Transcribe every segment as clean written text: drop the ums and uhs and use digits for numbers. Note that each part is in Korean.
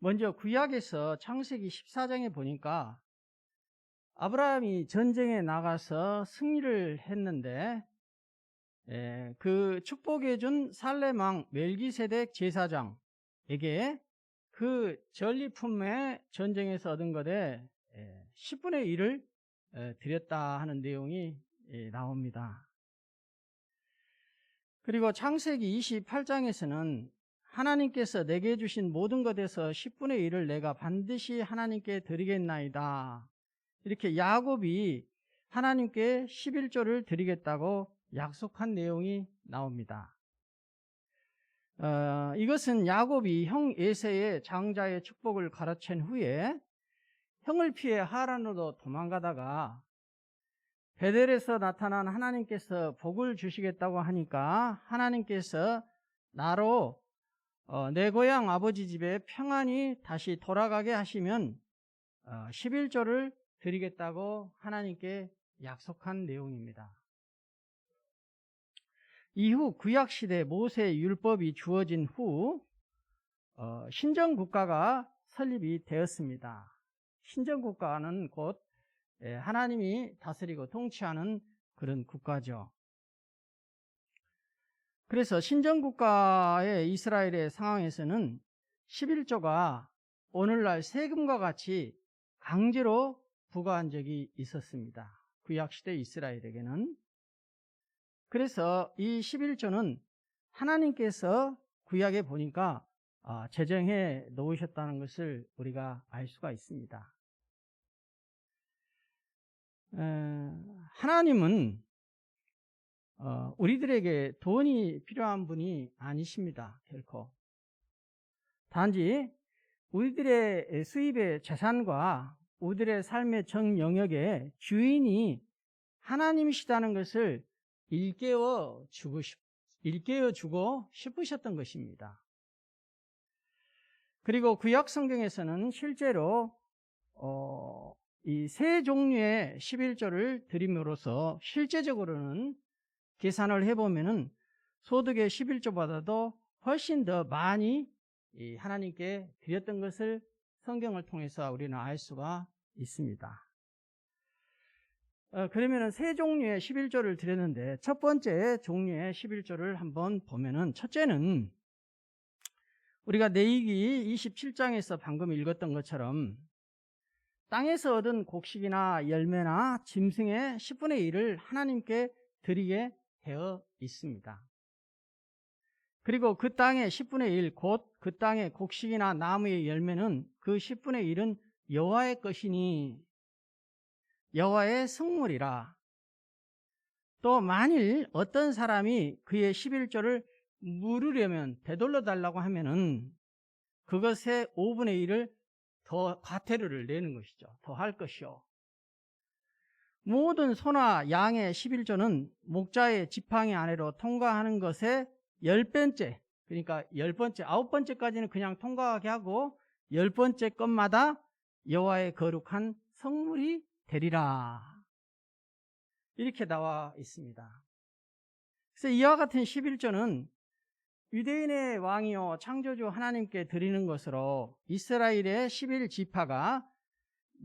먼저 구약에서 창세기 14장에 보니까 아브라함이 전쟁에 나가서 승리를 했는데 그 축복해 준 살렘왕 멜기세덱 제사장에게 그 전리품에 전쟁에서 얻은 것에 10분의 1을 드렸다 하는 내용이 나옵니다. 그리고 창세기 28장에서는 하나님께서 내게 주신 모든 것에서 10분의 1을 내가 반드시 하나님께 드리겠나이다. 이렇게 야곱이 하나님께 11조를 드리겠다고 약속한 내용이 나옵니다. 이것은 야곱이 형 에서의 장자의 축복을 가로챈 후에 형을 피해 하란으로 도망가다가 베델에서 나타난 하나님께서 복을 주시겠다고 하니까 하나님께서 나로 내 고향 아버지 집에 평안히 다시 돌아가게 하시면 11조를 드리겠다고 하나님께 약속한 내용입니다. 이후 구약시대 모세의 율법이 주어진 후 신정국가가 설립이 되었습니다. 신정국가는 곧 하나님이 다스리고 통치하는 그런 국가죠. 그래서 신정국가의 이스라엘의 상황에서는 11조가 오늘날 세금과 같이 강제로 부과한 적이 있었습니다. 구약시대 이스라엘에게는. 그래서 이 11조는 하나님께서 구약에 보니까 제정해 놓으셨다는 것을 우리가 알 수가 있습니다. 하나님은 우리들에게 돈이 필요한 분이 아니십니다. 결코. 단지 우리들의 수입의 재산과 우리들의 삶의 전 영역의 주인이 하나님이시다는 것을 일깨워 주고 싶으셨던 것입니다. 그리고 구약 성경에서는 실제로 이 세 종류의 11조를 드림으로써 실제적으로는 계산을 해보면은 소득의 11조보다도 훨씬 더 많이 하나님께 드렸던 것을 성경을 통해서 우리는 알 수가 있습니다. 그러면은 세 종류의 11조를 드렸는데 첫 번째 종류의 11조를 한번 보면은 첫째는 우리가 레위기 27장에서 방금 읽었던 것처럼 땅에서 얻은 곡식이나 열매나 짐승의 10분의 1을 하나님께 드리게 되어 있습니다. 그리고 그 땅의 10분의 1, 곧 그 땅의 곡식이나 나무의 열매는 그 10분의 1은 여호와의 것이니 여호와의 성물이라. 또 만일 어떤 사람이 그의 11조를 물으려면 되돌려 달라고 하면은 그것의 5분의 1을 더 과태료를 내는 것이죠. 더 할 것이요. 모든 소나 양의 11조는 목자의 지팡이 아래로 통과하는 것의 10배째, 그러니까 10번째, 9번째까지는 그냥 통과하게 하고 10번째 것마다 여호와의 거룩한 성물이 되리라. 이렇게 나와 있습니다. 그래서 이와 같은 11조는 유대인의 왕이요 창조주 하나님께 드리는 것으로 이스라엘의 11지파가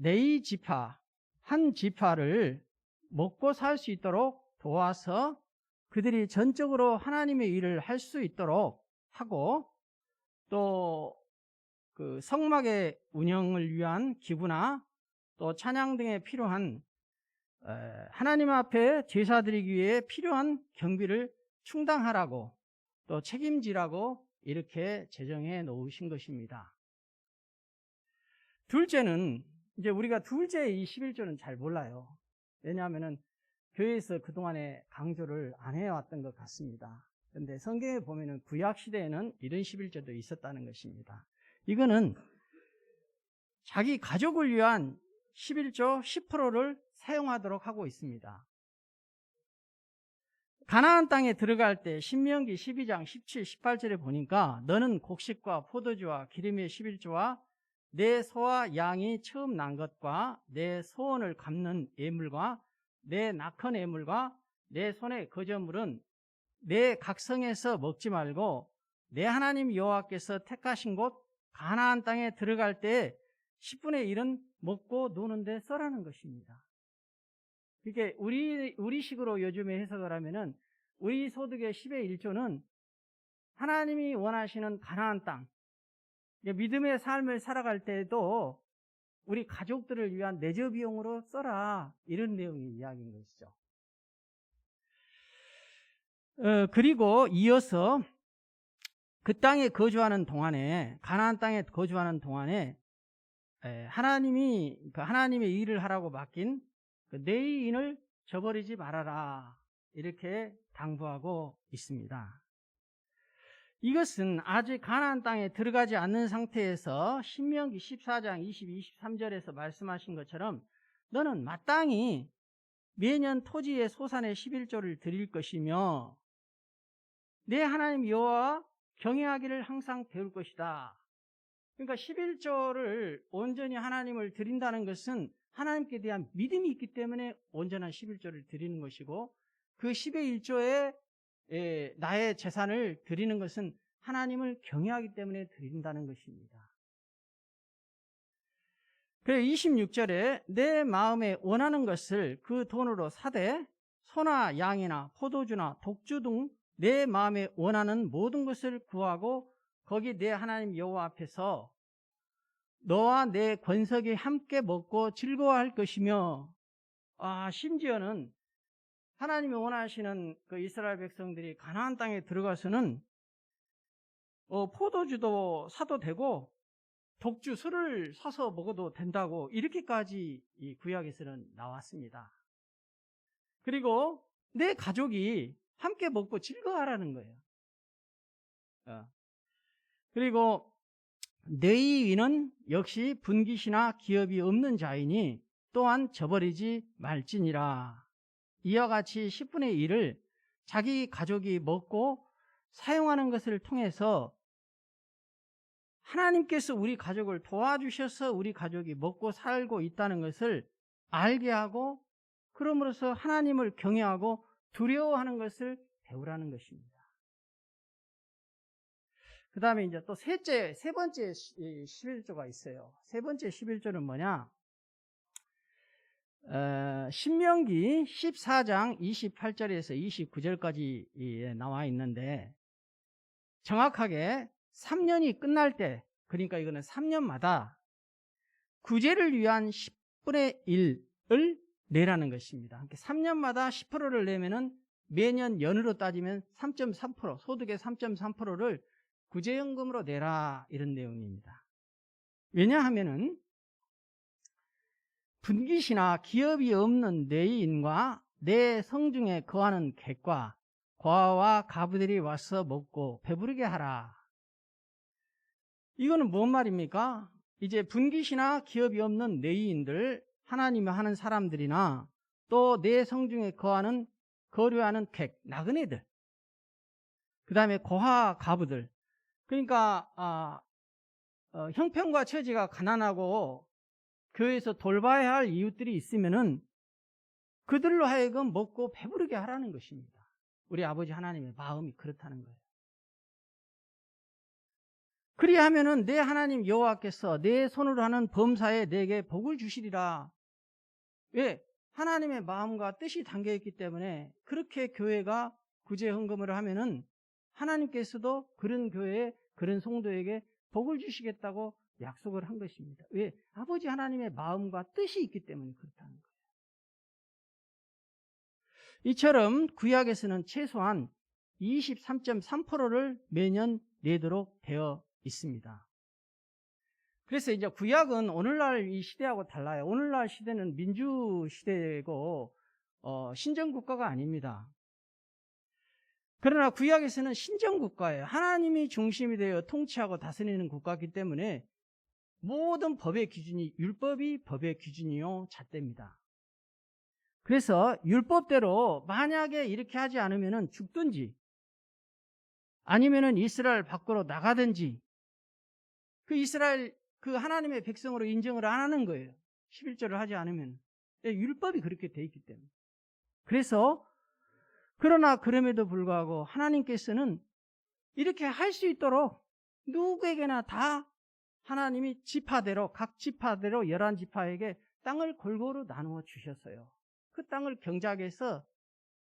네 지파, 한 지파를 먹고 살 수 있도록 도와서 그들이 전적으로 하나님의 일을 할 수 있도록 하고 또 그 성막의 운영을 위한 기부나 또 찬양 등에 필요한 하나님 앞에 제사 드리기 위해 필요한 경비를 충당하라고 또 책임지라고 이렇게 제정해 놓으신 것입니다. 둘째는 이제 우리가 둘째 이 11조는 잘 몰라요. 왜냐하면은 교회에서 그동안에 강조를 안 해왔던 것 같습니다. 그런데 성경에 보면은 구약 시대에는 이런 11조도 있었다는 것입니다. 이거는 자기 가족을 위한 11조 10%를 사용하도록 하고 있습니다. 가나안 땅에 들어갈 때 신명기 12장 17, 18절에 보니까 너는 곡식과 포도주와 기름의 11조와 내 소와 양이 처음 난 것과 내 소원을 갚는 예물과 내 낙헌 예물과 내 손의 거저물은 내 각성에서 먹지 말고 내 하나님 여호와께서 택하신 곳 가나안 땅에 들어갈 때 10분의 1은 먹고 노는데 써라는 것입니다. 이게 우리식으로 요즘에 해석을 하면은 우리 소득의 10의 1조는 하나님이 원하시는 가나안 땅, 믿음의 삶을 살아갈 때에도 우리 가족들을 위한 내재 비용으로 써라, 이런 내용의 이야기인 것이죠. 그리고 이어서 그 땅에 거주하는 동안에, 가나안 땅에 거주하는 동안에 하나님의 일을 하라고 맡긴 그 내인을 저버리지 말아라, 이렇게 당부하고 있습니다. 이것은 아직 가나안 땅에 들어가지 않는 상태에서 신명기 14장 22, 23절에서 말씀하신 것처럼 너는 마땅히 매년 토지의 소산의 11조를 드릴 것이며 내 하나님 여호와 경외하기를 항상 배울 것이다. 그러니까 11조를 온전히 하나님을 드린다는 것은 하나님께 대한 믿음이 있기 때문에 온전한 11조를 드리는 것이고, 그 10의 1조에 나의 재산을 드리는 것은 하나님을 경외하기 때문에 드린다는 것입니다. 그래서 26절에 내 마음에 원하는 것을 그 돈으로 사되 소나 양이나 포도주나 독주 등 내 마음에 원하는 모든 것을 구하고 거기 내 하나님 여호와 앞에서 너와 내 권석이 함께 먹고 즐거워할 것이며, 심지어는 하나님이 원하시는 그 이스라엘 백성들이 가나안 땅에 들어가서는 포도주도 사도 되고 독주 술을 사서 먹어도 된다고, 이렇게까지 이 구약에서는 나왔습니다. 그리고 내 가족이 함께 먹고 즐거워하라는 거예요. 그리고 레위인은 역시 분깃이나 기업이 없는 자이니 또한 저버리지 말지니라. 이와 같이 10분의 1을 자기 가족이 먹고 사용하는 것을 통해서 하나님께서 우리 가족을 도와주셔서 우리 가족이 먹고 살고 있다는 것을 알게 하고, 그러므로서 하나님을 경외하고 두려워하는 것을 배우라는 것입니다. 그 다음에 이제 또 세 번째 11조가 있어요. 세 번째 11조는 뭐냐? 신명기 14장 28절에서 29절까지 나와 있는데, 정확하게 3년이 끝날 때, 그러니까 이거는 3년마다 구제를 위한 10분의 1을 내라는 것입니다. 3년마다 10%를 내면은 매년 연으로 따지면 3.3%, 소득의 3.3%를 구제연금으로 내라, 이런 내용입니다. 왜냐하면은 분깃이나 기업이 없는 내인과 내 성중에 거하는 객과 과와 가부들이 와서 먹고 배부르게 하라. 이거는 뭔 말입니까? 이제 분깃이나 기업이 없는 내인들, 하나님이 하는 사람들이나 또 내 성중에 거류하는 객, 나그네들, 그 다음에 고아 가부들, 그러니까 형편과 처지가 가난하고 교회에서 돌봐야 할 이웃들이 있으면은 그들로 하여금 먹고 배부르게 하라는 것입니다. 우리 아버지 하나님의 마음이 그렇다는 거예요. 그리하면은 내 하나님 여호와께서 내 손으로 하는 범사에 내게 복을 주시리라. 왜? 하나님의 마음과 뜻이 담겨있기 때문에 그렇게 교회가 구제 헌금을 하면은 하나님께서도 그런 교회에, 그런 성도에게 복을 주시겠다고 약속을 한 것입니다. 왜? 아버지 하나님의 마음과 뜻이 있기 때문에 그렇다는 거예요. 이처럼 구약에서는 최소한 23.3%를 매년 내도록 되어 있습니다. 그래서 이제 구약은 오늘날 이 시대하고 달라요. 오늘날 시대는 민주 시대고 신정 국가가 아닙니다. 그러나 구약에서는 신정 국가예요. 하나님이 중심이 되어 통치하고 다스리는 국가이기 때문에 모든 법의 기준이, 율법이 법의 기준이요 잣대입니다. 그래서 율법대로 만약에 이렇게 하지 않으면 죽든지 아니면은 이스라엘 밖으로 나가든지, 그 하나님의 백성으로 인정을 안 하는 거예요. 11조를 하지 않으면. 율법이 그렇게 돼 있기 때문에. 그러나 그럼에도 불구하고 하나님께서는 이렇게 할 수 있도록 누구에게나 다 하나님이 지파대로 각 지파대로 11지파에게 땅을 골고루 나누어 주셨어요. 그 땅을 경작해서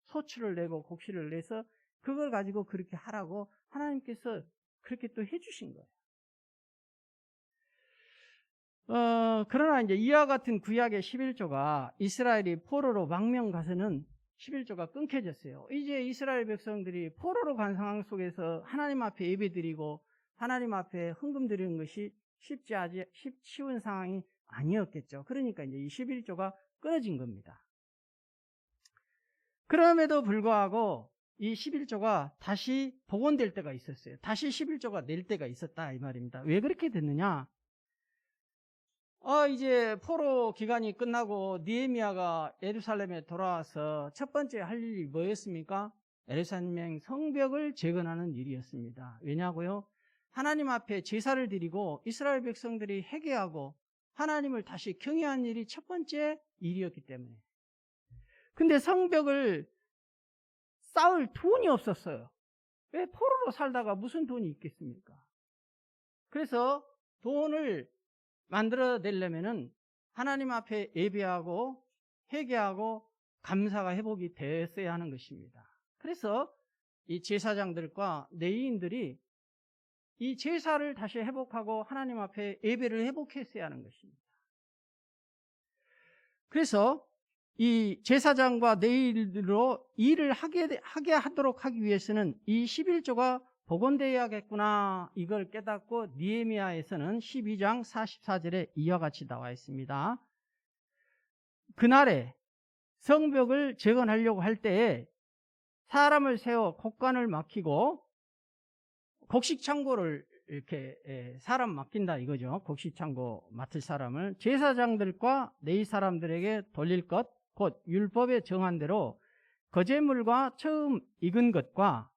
소출을 내고 곡식을 내서 그걸 가지고 그렇게 하라고 하나님께서 그렇게 또 해주신 거예요. 그러나 이제 이와 같은 구약의 11조가 이스라엘이 포로로 망명 가서는 11조가 끊겨졌어요. 이제 이스라엘 백성들이 포로로 간 상황 속에서 하나님 앞에 예배드리고 하나님 앞에 헌금 드리는 것이 쉬운 상황이 아니었겠죠. 그러니까 이제 이 11조가 끊어진 겁니다. 그럼에도 불구하고 이 11조가 다시 복원될 때가 있었어요. 다시 11조가 낼 때가 있었다 이 말입니다. 왜 그렇게 됐느냐? 이제 포로 기간이 끝나고 느헤미야가 예루살렘에 돌아와서 첫 번째 할 일이 뭐였습니까? 예루살렘 성벽을 재건하는 일이었습니다. 왜냐고요? 하나님 앞에 제사를 드리고 이스라엘 백성들이 회개하고 하나님을 다시 경외한 일이 첫 번째 일이었기 때문에. 근데 성벽을 쌓을 돈이 없었어요. 왜? 포로로 살다가 무슨 돈이 있겠습니까? 그래서 돈을 만들어내려면은 하나님 앞에 예배하고 회개하고 감사가 회복이 됐어야 하는 것입니다. 그래서 이 제사장들과 레위인들이 이 제사를 다시 회복하고 하나님 앞에 예배를 회복했어야 하는 것입니다. 그래서 이 제사장과 레위인으로 일을 하게 하도록 하기 위해서는 이 11조가 복원되어야겠구나 이걸 깨닫고 느헤미야에서는 12장 44절에 이와 같이 나와 있습니다. 그날에 성벽을 재건하려고 할 때에 사람을 세워 곡간을 맡기고 곡식창고를 이렇게 사람 맡긴다 이거죠. 곡식창고 맡을 사람을 제사장들과 레위 사람들에게 돌릴 것, 곧 율법에 정한 대로 거제물과 처음 익은 것과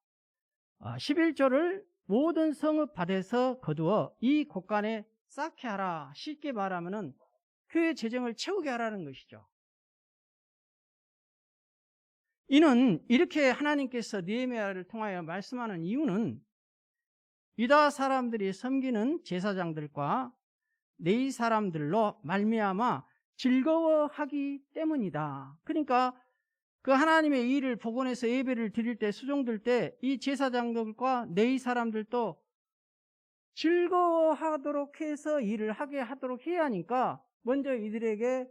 11조를 모든 성읍 밭에서 거두어 이 곡간에 쌓게 하라. 쉽게 말하면은 교회 재정을 채우게 하라는 것이죠. 이는 이렇게 하나님께서 느헤미야를 통하여 말씀하는 이유는 유다 사람들이 섬기는 제사장들과 레위 사람들로 말미암아 즐거워하기 때문이다. 그러니까 그 하나님의 일을 복원해서 예배를 드릴 때 수종들 때 이 제사장들과 레위 사람들도 즐거워하도록 해서 일을 하게 하도록 해야 하니까 먼저 이들에게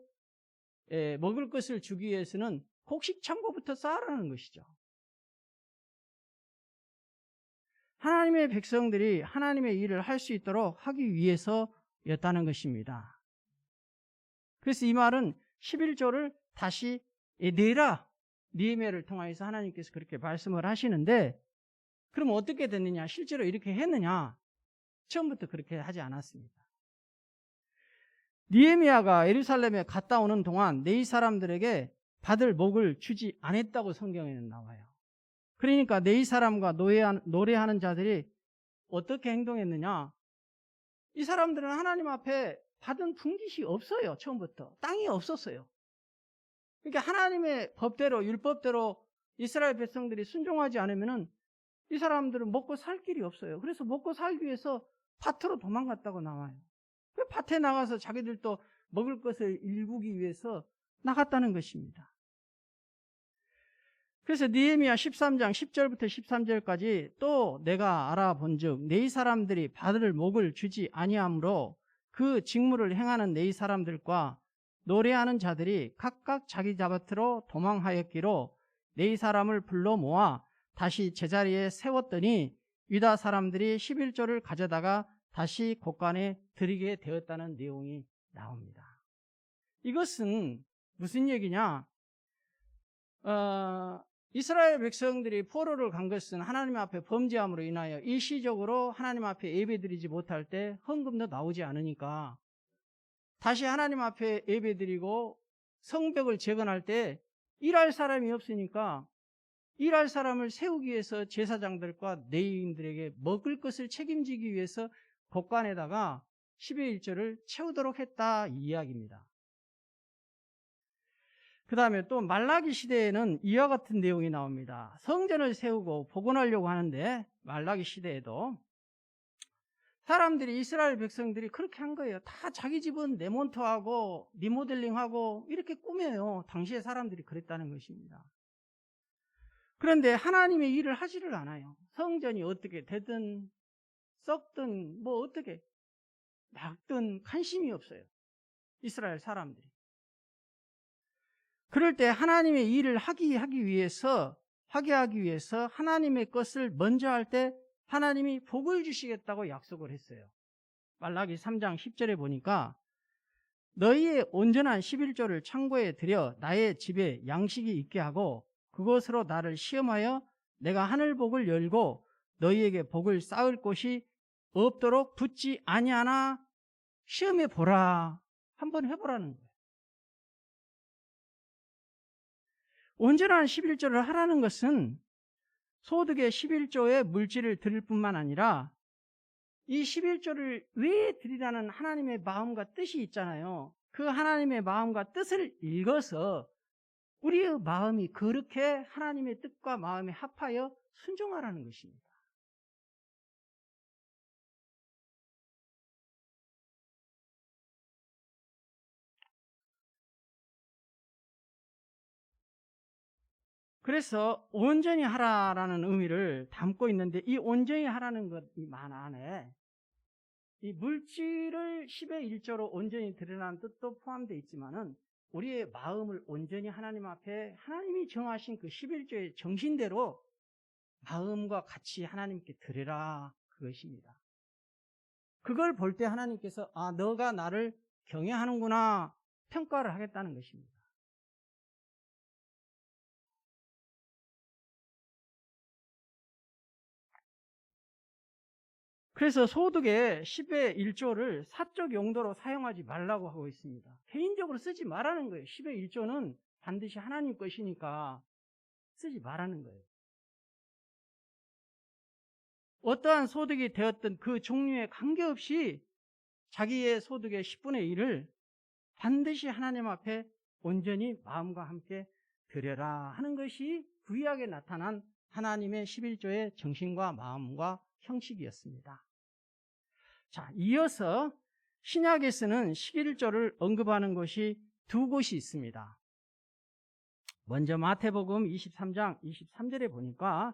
먹을 것을 주기 위해서는 곡식 창고부터 쌓으라는 것이죠. 하나님의 백성들이 하나님의 일을 할 수 있도록 하기 위해서였다는 것입니다. 그래서 이 말은 11조를 다시 내라. 느헤미야를 통하여서 하나님께서 그렇게 말씀을 하시는데 그럼 어떻게 됐느냐? 실제로 이렇게 했느냐? 처음부터 그렇게 하지 않았습니다. 느헤미야가 예루살렘에 갔다 오는 동안 레위 사람들에게 받을 목을 주지 않았다고 성경에는 나와요. 그러니까 레위 사람과 노래하는 자들이 어떻게 행동했느냐? 이 사람들은 하나님 앞에 받은 분깃이 없어요. 처음부터. 땅이 없었어요. 그러니까 하나님의 법대로 율법대로 이스라엘 백성들이 순종하지 않으면은 이 사람들은 먹고 살 길이 없어요. 그래서 먹고 살기 위해서 밭으로 도망갔다고 나와요. 그 밭에 나가서 자기들도 먹을 것을 일구기 위해서 나갔다는 것입니다. 그래서 느헤미야 13장 10절부터 13절까지 또 내가 알아본즉 레위 사람들이 받을 목을 주지 아니하므로 그 직무를 행하는 레위 사람들과 노래하는 자들이 각각 자기 밭으로 도망하였기로 레위 사람을 불러 모아 다시 제자리에 세웠더니 유다 사람들이 11조를 가져다가 다시 곡간에 드리게 되었다는 내용이 나옵니다. 이것은 무슨 얘기냐? 이스라엘 백성들이 포로를 간 것은 하나님 앞에 범죄함으로 인하여 일시적으로 하나님 앞에 예배드리지 못할 때 헌금도 나오지 않으니까 다시 하나님 앞에 예배드리고 성벽을 재건할 때 일할 사람이 없으니까 일할 사람을 세우기 위해서 제사장들과 레위인들에게 먹을 것을 책임지기 위해서 곡간에다가 10의 1조를 채우도록 했다 이 이야기입니다. 그 다음에 또 말라기 시대에는 이와 같은 내용이 나옵니다. 성전을 세우고 복원하려고 하는데 말라기 시대에도 사람들이, 이스라엘 백성들이 그렇게 한 거예요. 다 자기 집은 레몬트하고 리모델링하고 이렇게 꾸며요. 당시에 사람들이 그랬다는 것입니다. 그런데 하나님의 일을 하지를 않아요. 성전이 어떻게 되든 썩든 뭐 어떻게 낡든 관심이 없어요. 이스라엘 사람들이. 그럴 때 하나님의 일을 하게 하기 위해서 하나님의 것을 먼저 할 때 하나님이 복을 주시겠다고 약속을 했어요. 말라기 3장 10절에 보니까 너희의 온전한 11조를 창고에 들여 나의 집에 양식이 있게 하고 그것으로 나를 시험하여 내가 하늘 복을 열고 너희에게 복을 쌓을 곳이 없도록 붙지 아니하나 시험해 보라. 한번 해보라는 거예요. 온전한 11조를 하라는 것은 소득의 11조의 물질을 드릴 뿐만 아니라 이 11조를 왜 드리라는 하나님의 마음과 뜻이 있잖아요. 그 하나님의 마음과 뜻을 읽어서 우리의 마음이 그렇게 하나님의 뜻과 마음에 합하여 순종하라는 것입니다. 그래서 온전히 하라라는 의미를 담고 있는데 이 온전히 하라는 것, 이 말 안에 이 물질을 10의 1조로 온전히 드리라는 뜻도 포함되어 있지만은 우리의 마음을 온전히 하나님 앞에 하나님이 정하신 그 11조의 정신대로 마음과 같이 하나님께 드리라 그것입니다. 그걸 볼 때 하나님께서 아, 너가 나를 경외하는구나 평가를 하겠다는 것입니다. 그래서 소득의 10의 1조를 사적 용도로 사용하지 말라고 하고 있습니다. 개인적으로 쓰지 말라는 거예요. 10의 1조는 반드시 하나님 것이니까 쓰지 말라는 거예요. 어떠한 소득이 되었든 그 종류에 관계없이 자기의 소득의 10분의 1을 반드시 하나님 앞에 온전히 마음과 함께 드려라 하는 것이 구약에 나타난 하나님의 11조의 정신과 마음과 형식이었습니다. 자, 이어서 신약에서는 11조를 언급하는 곳이 두 곳이 있습니다. 먼저 마태복음 23장 23절에 보니까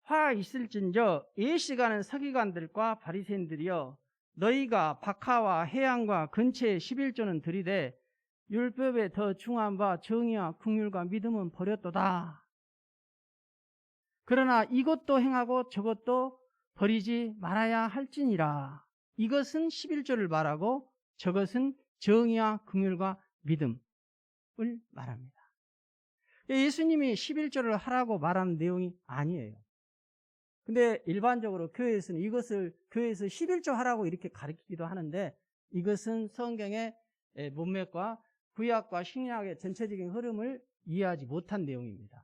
화 있을진저 예시가는 서기관들과 바리새인들이여 너희가 박하와 해양과 근처에 11조는 들이되 율법에 더 중한 바 정의와 긍휼과 믿음은 버렸도다. 그러나 이것도 행하고 저것도 버리지 말아야 할지니라. 이것은 11조를 말하고 저것은 정의와 긍휼과 믿음을 말합니다. 예수님이 11조를 하라고 말하는 내용이 아니에요. 근데 일반적으로 교회에서는 이것을 교회에서 11조 하라고 이렇게 가르치기도 하는데 이것은 성경의 문맥과 구약과 신약의 전체적인 흐름을 이해하지 못한 내용입니다.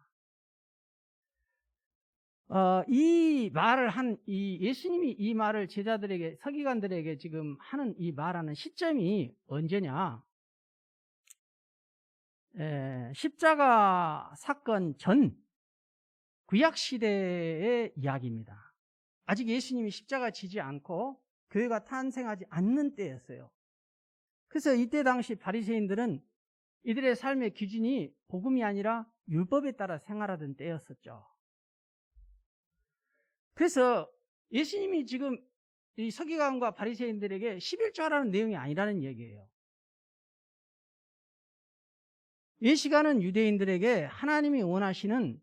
이 말을 이 예수님이 이 말을 제자들에게, 서기관들에게 지금 하는 이 말하는 시점이 언제냐? 십자가 사건 전 구약 시대의 이야기입니다. 아직 예수님이 십자가 지지 않고 교회가 탄생하지 않는 때였어요. 그래서 이때 당시 바리새인들은 이들의 삶의 기준이 복음이 아니라 율법에 따라 생활하던 때였었죠. 그래서 예수님이 지금 이 서기관과 바리새인들에게 11조 하라는 내용이 아니라는 얘기예요. 이 시간은 유대인들에게 하나님이 원하시는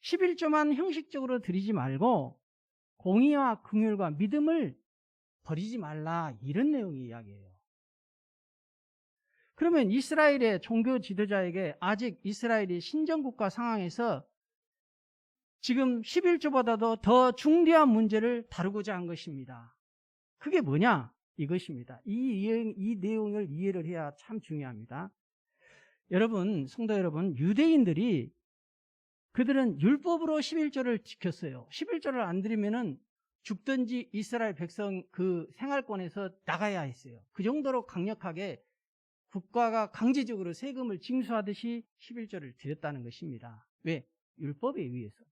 11조만 형식적으로 드리지 말고 공의와 긍휼과 믿음을 버리지 말라 이런 내용의 이야기예요. 그러면 이스라엘의 종교 지도자에게 아직 이스라엘이 신정국가 상황에서 지금 11조보다도 더 중대한 문제를 다루고자 한 것입니다. 그게 뭐냐? 이것입니다. 이 내용을 이해를 해야 참 중요합니다. 여러분, 성도 여러분, 유대인들이 그들은 율법으로 11조를 지켰어요. 11조를 안 드리면은 죽든지 이스라엘 백성 그 생활권에서 나가야 했어요. 그 정도로 강력하게 국가가 강제적으로 세금을 징수하듯이 11조를 드렸다는 것입니다. 왜? 율법에 의해서.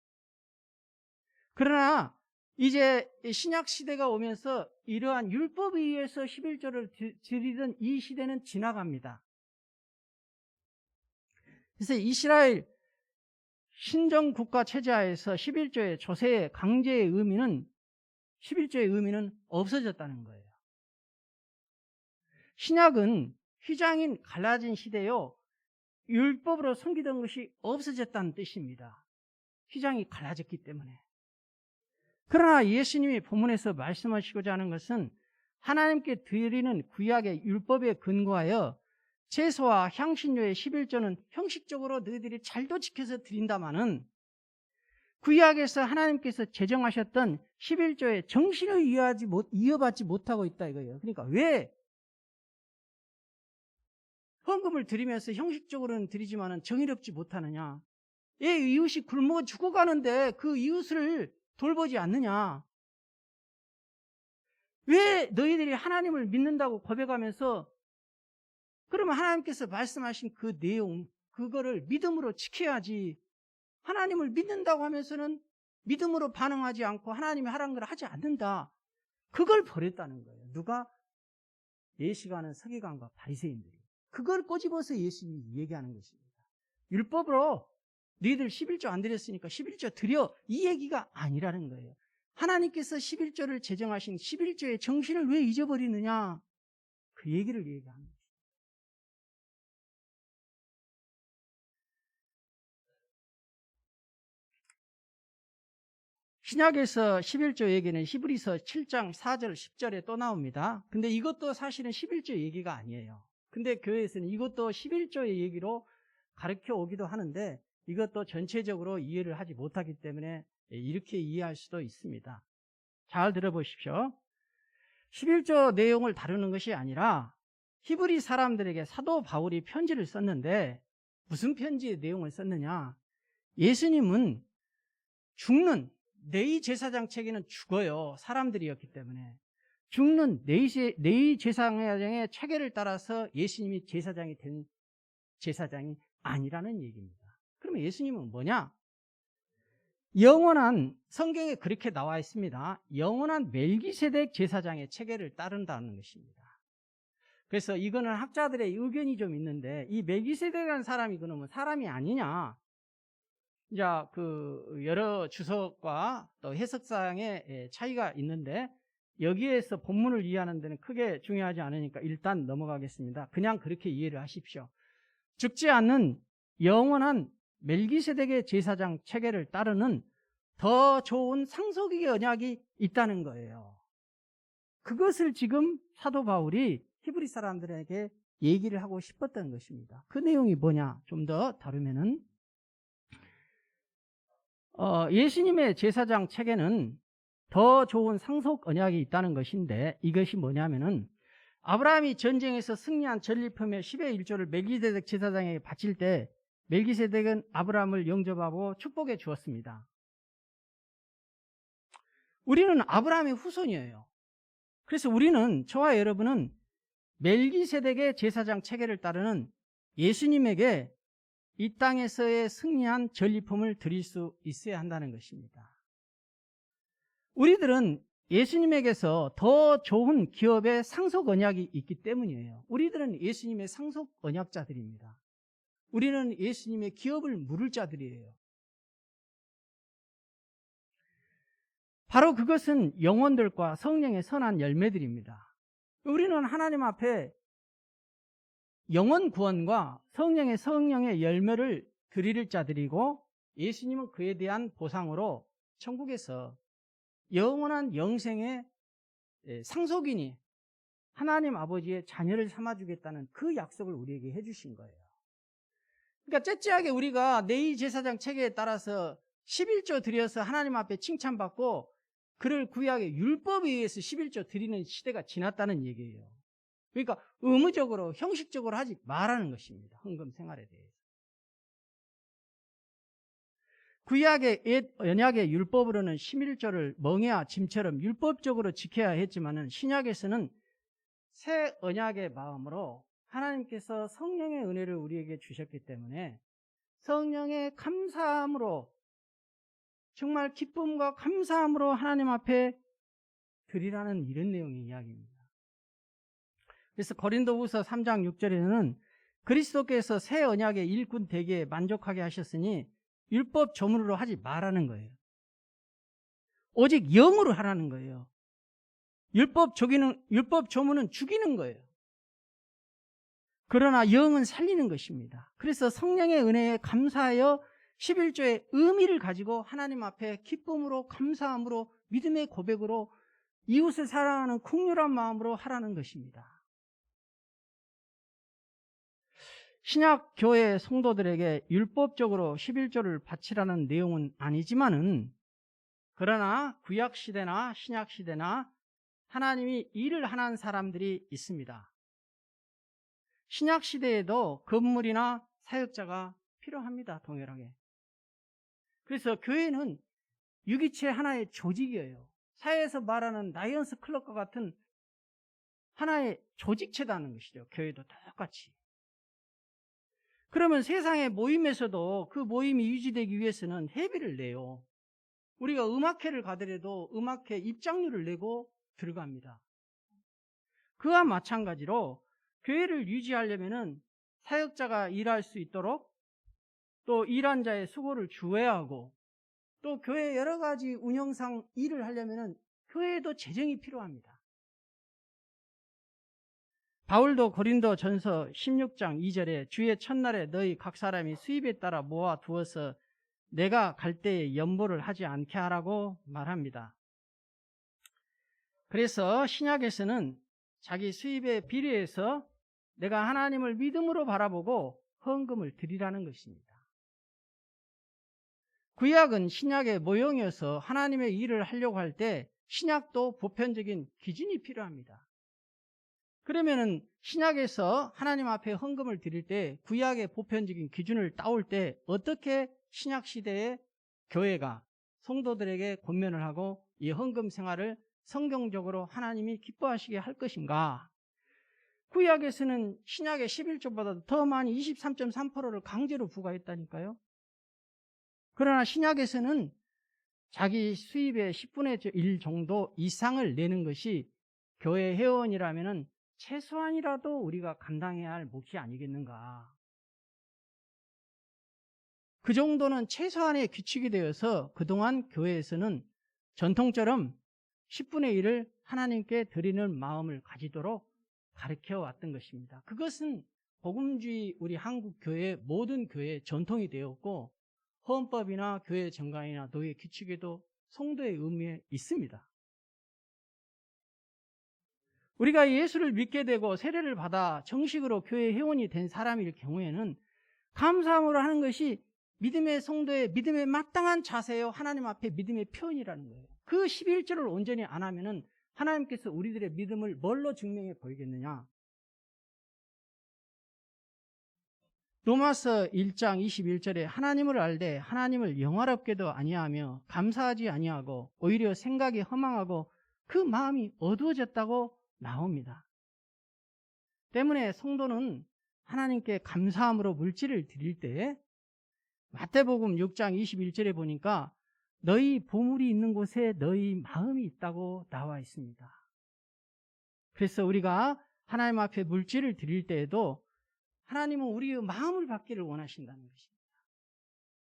그러나 이제 신약 시대가 오면서 이러한 율법에 의해서 11조를 드리던 이 시대는 지나갑니다. 그래서 이스라엘 신정국가 체제하에서 11조의 조세의 강제의 의미는 11조의 의미는 없어졌다는 거예요. 신약은 휘장인 갈라진 시대요, 율법으로 섬기던 것이 없어졌다는 뜻입니다. 휘장이 갈라졌기 때문에. 그러나 예수님이 본문에서 말씀하시고자 하는 것은 하나님께 드리는 구약의 율법에 근거하여 제소와 향신료의 11조는 형식적으로 너희들이 잘도 지켜서 드린다마는 구약에서 하나님께서 제정하셨던 11조의 정신을 이어받지 못하고 있다 이거예요. 그러니까 왜 헌금을 드리면서 형식적으로는 드리지만 정의롭지 못하느냐? 왜 이웃이 굶어 죽어가는데 그 이웃을 돌보지 않느냐? 왜 너희들이 하나님을 믿는다고 고백하면서 그러면 하나님께서 말씀하신 그 내용, 그거를 믿음으로 지켜야지, 하나님을 믿는다고 하면서는 믿음으로 반응하지 않고 하나님이 하라는 걸 하지 않는다. 그걸 버렸다는 거예요. 누가? 예시가는 서기관과 바리새인들이. 그걸 꼬집어서 예수님이 얘기하는 것입니다. 율법으로 너희들 11조 안 드렸으니까 11조 드려, 이 얘기가 아니라는 거예요. 하나님께서 11조를 제정하신 11조의 정신을 왜 잊어버리느냐? 그 얘기를 얘기하는 거예요. 신약에서 11조 얘기는 히브리서 7장 4절 10절에 또 나옵니다. 근데 이것도 사실은 11조 얘기가 아니에요. 근데 교회에서는 이것도 11조의 얘기로 가르쳐 오기도 하는데 이것도 전체적으로 이해를 하지 못하기 때문에 이렇게 이해할 수도 있습니다. 잘 들어보십시오. 11조 내용을 다루는 것이 아니라 히브리 사람들에게 사도 바울이 편지를 썼는데 무슨 편지의 내용을 썼느냐? 예수님은 죽는 내의 제사장 체계는 죽어요. 사람들이었기 때문에. 죽는 내의 제사장의 체계를 따라서 예수님이 제사장이 된 제사장이 아니라는 얘기입니다. 그러면 예수님은 뭐냐? 영원한, 성경에 그렇게 나와 있습니다. 영원한 멜기세덱 제사장의 체계를 따른다는 것입니다. 그래서 이거는 학자들의 의견이 좀 있는데 이 멜기세덱이라는 사람이 그러면 사람이 아니냐? 이제 그 여러 주석과 또 해석상의 차이가 있는데 여기에서 본문을 이해하는 데는 크게 중요하지 않으니까 일단 넘어가겠습니다. 그냥 그렇게 이해를 하십시오. 죽지 않는 영원한 멜기세덱의 제사장 체계를 따르는 더 좋은 상속의 언약이 있다는 거예요. 그것을 지금 사도 바울이 히브리 사람들에게 얘기를 하고 싶었던 것입니다. 그 내용이 뭐냐? 좀 더 다루면은 예수님의 제사장 체계는 더 좋은 상속 언약이 있다는 것인데 이것이 뭐냐면은 아브라함이 전쟁에서 승리한 전리품의 10의 1조를 멜기세덱 제사장에게 바칠 때 멜기세덱은 아브라함을 영접하고 축복해 주었습니다. 우리는 아브라함의 후손이에요. 그래서 우리는, 저와 여러분은 멜기세덱의 제사장 체계를 따르는 예수님에게 이 땅에서의 승리한 전리품을 드릴 수 있어야 한다는 것입니다. 우리들은 예수님에게서 더 좋은 기업의 상속 언약이 있기 때문이에요. 우리들은 예수님의 상속 언약자들입니다. 우리는 예수님의 기업을 물을 자들이에요. 바로 그것은 영혼들과 성령의 선한 열매들입니다. 우리는 하나님 앞에 영혼 구원과 성령의 열매를 드릴 자들이고 예수님은 그에 대한 보상으로 천국에서 영원한 영생의 상속인이 하나님 아버지의 자녀를 삼아주겠다는 그 약속을 우리에게 해주신 거예요. 그러니까 째째하게 우리가 내의 제사장 체계에 따라서 11조 드려서 하나님 앞에 칭찬받고 그를 구약의 율법에 의해서 11조 드리는 시대가 지났다는 얘기예요. 그러니까 의무적으로 형식적으로 하지 말라는 것입니다. 헌금 생활에 대해서. 구약의 옛 언약의 율법으로는 11조를 멍에와 짐처럼 율법적으로 지켜야 했지만은 신약에서는 새 언약의 마음으로 하나님께서 성령의 은혜를 우리에게 주셨기 때문에 성령의 감사함으로, 정말 기쁨과 감사함으로 하나님 앞에 드리라는 이런 내용의 이야기입니다. 그래서 고린도후서 3장 6절에는 그리스도께서 새 언약의 일꾼 되기에 만족하게 하셨으니 율법 조문으로 하지 말라는 거예요. 오직 영으로 하라는 거예요. 율법 조문은 죽이는 거예요. 그러나 영은 살리는 것입니다. 그래서 성령의 은혜에 감사하여 11조의 의미를 가지고 하나님 앞에 기쁨으로 감사함으로 믿음의 고백으로 이웃을 사랑하는 긍휼한 마음으로 하라는 것입니다. 신약 교회 성도들에게 율법적으로 11조를 바치라는 내용은 아니지만은, 그러나 구약 시대나 신약 시대나 하나님이 일을 하는 사람들이 있습니다. 신약 시대에도 건물이나 사역자가 필요합니다. 동일하게. 그래서 교회는 유기체 하나의 조직이에요. 사회에서 말하는 라이언스 클럽과 같은 하나의 조직체다는 것이죠. 교회도 똑같이. 그러면 세상의 모임에서도 그 모임이 유지되기 위해서는 회비를 내요. 우리가 음악회를 가더라도 음악회 입장료를 내고 들어갑니다. 그와 마찬가지로 교회를 유지하려면은 사역자가 일할 수 있도록 또 일한 자의 수고를 주어야 하고, 또 교회 여러 가지 운영상 일을 하려면은 교회에도 재정이 필요합니다. 바울도 고린도 전서 16장 2절에 주의 첫날에 너희 각 사람이 수입에 따라 모아 두어서 내가 갈 때에 연보를 하지 않게 하라고 말합니다. 그래서 신약에서는 자기 수입에 비례해서 내가 하나님을 믿음으로 바라보고 헌금을 드리라는 것입니다. 구약은 신약의 모형이어서 하나님의 일을 하려고 할 때 신약도 보편적인 기준이 필요합니다. 그러면은 신약에서 하나님 앞에 헌금을 드릴 때 구약의 보편적인 기준을 따올 때 어떻게 신약 시대의 교회가 성도들에게 권면을 하고 이 헌금 생활을 성경적으로 하나님이 기뻐하시게 할 것인가? 구약에서는 신약의 11조보다 더 많이 23.3%를 강제로 부과했다니까요. 그러나 신약에서는 자기 수입의 10분의 1 정도 이상을 내는 것이 교회 회원이라면 최소한이라도 우리가 감당해야 할 몫이 아니겠는가. 그 정도는 최소한의 규칙이 되어서 그동안 교회에서는 전통처럼 10분의 1을 하나님께 드리는 마음을 가지도록 가르쳐 왔던 것입니다. 그것은 복음주의 우리 한국 교회 모든 교회의 전통이 되었고 헌법이나 교회 정강이나 노예 규칙에도 성도의 의미에 있습니다. 우리가 예수를 믿게 되고 세례를 받아 정식으로 교회 회원이 된 사람일 경우에는 감사함으로 하는 것이 믿음의 성도의 믿음에 마땅한 자세요, 하나님 앞에 믿음의 표현이라는 거예요. 그 11조를 온전히 안 하면은 하나님께서 우리들의 믿음을 뭘로 증명해 보이겠느냐? 로마서 1장 21절에 하나님을 알되 하나님을 영화롭게도 아니하며 감사하지 아니하고 오히려 생각이 허망하고 그 마음이 어두워졌다고 나옵니다. 때문에 성도는 하나님께 감사함으로 물질을 드릴 때 마태복음 6장 21절에 보니까 너희 보물이 있는 곳에 너희 마음이 있다고 나와 있습니다. 그래서 우리가 하나님 앞에 물질을 드릴 때에도 하나님은 우리의 마음을 받기를 원하신다는 것입니다.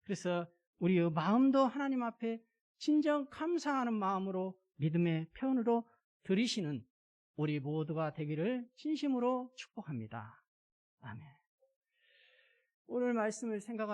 그래서 우리의 마음도 하나님 앞에 진정 감사하는 마음으로 믿음의 표현으로 드리시는 우리 모두가 되기를 진심으로 축복합니다. 아멘. 오늘 말씀을 생각하면서